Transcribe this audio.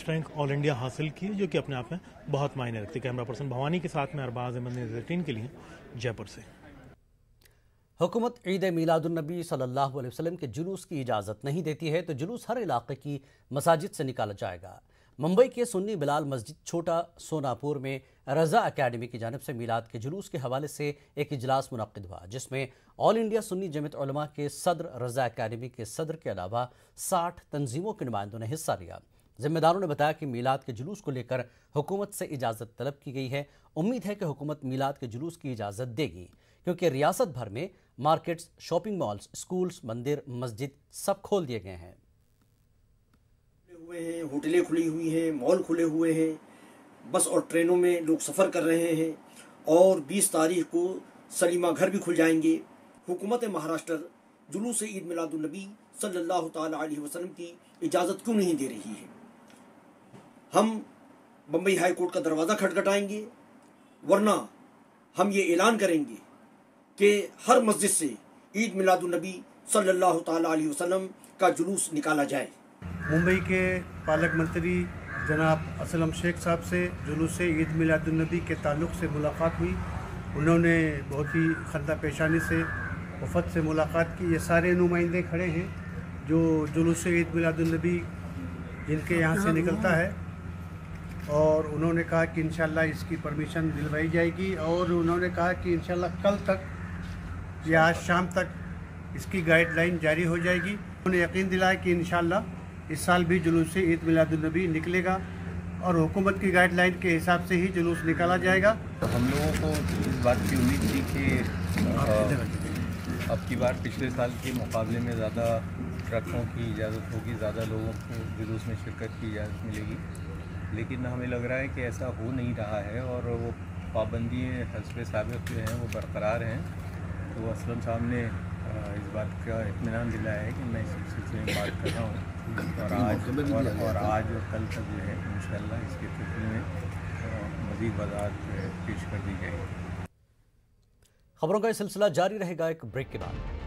First rank all India हासिल की, जो कि अपने आप में बहुत मायने रखती है। कैमरा पर्सन भवानी के साथ में अरबाज अहमद न्यूज़ 18 के लिए जयपुर से। हुकूमत ईद मिलादुन्नबी सल्लल्लाहु अलैहि वसल्लम के जुलूस की इजाज़त नहीं देती है तो जुलूस हर इलाके की मसाजिद से निकाला जाएगा। मुंबई के सुन्नी बिलाल मस्जिद छोटा सोनापुर में रज़ा अकेडमी की जानिब से मीलाद के जुलूस के हवाले से एक इजलास मुनक्किद हुआ, जिसमें ऑल इंडिया सुन्नी जमीयत उलमा के सदर, रज़ा अकेडमी के सदर के अलावा 60 तंजीमों के नुमाइंदों ने हिस्सा लिया। जिम्मेदारों ने बताया कि मीलाद के जुलूस को लेकर हुकूमत से इजाज़त तलब की गई है। उम्मीद है कि हुकूमत मीलाद के जुलूस की इजाज़त देगी, क्योंकि रियासत भर में मार्केट्स, शॉपिंग मॉल्स, स्कूल्स, मंदिर, मस्जिद सब खोल दिए गए हैं। होटलें खुली हुई हैं, मॉल खुले हुए हैं, बस और ट्रेनों में लोग सफ़र कर रहे हैं और 20 तारीख को सलीमा घर भी खुल जाएंगे। हुकूमत महाराष्ट्र जुलूस ईद मिलादुन्नबी सल्लल्लाहु ताला अलैहि वसल्लम की इजाज़त क्यों नहीं दे रही है? हम बम्बई हाई कोर्ट का दरवाज़ा खटखटाएंगे, वरना हम ये ऐलान करेंगे कि हर मस्जिद से ईद मिलादुन्नबी सल्लल्लाहु ताला अलैहि वसल्लम का जुलूस निकाला जाए। मुंबई के पालक मंत्री जनाब असलम शेख साहब से जुलूस ईद मिलादुन्नबी के ताल्लुक़ से मुलाकात हुई। उन्होंने बहुत ही खंदा पेशानी से वफ़द से मुलाकात की। ये सारे नुमाइंदे खड़े हैं जो जुलूस ईद मिलादुन्नबी जिनके यहाँ से निकलता है, और उन्होंने कहा कि इंशाल्लाह इसकी परमिशन दिलवाई जाएगी, और उन्होंने कहा कि इंशाल्लाह कल तक या आज शाम तक इसकी गाइडलाइन जारी हो जाएगी। उन्होंने यकीन दिलाया कि इंशाल्लाह इस साल भी जुलूस ईद मिलादुन्नबी निकलेगा और हुकूमत की गाइडलाइन के हिसाब से ही जुलूस निकाला जाएगा। तो हम लोगों को इस बात की उम्मीद थी कि अब की बार पिछले साल के मुकाबले में ज़्यादा ट्रकों की इजाज़त होगी, ज़्यादा लोगों को जुलूस में शिरकत की इजाज़त मिलेगी, लेकिन हमें लग रहा है कि ऐसा हो नहीं रहा है और वो पाबंदी हस्ब साबिक़ जो हैं वो बरकरार हैं। तो असलम साहब ने इस बात का इत्मीनान दिलाया है कि मैं इस सिलसिले में बात कर रहा हूँ और आज और कल तक जो है इंशाअल्लाह इसके सिलसिले में मज़ीद वज़ाहत पेश कर दी जाएगी। खबरों का ये सिलसिला जारी रहेगा एक ब्रेक के बाद।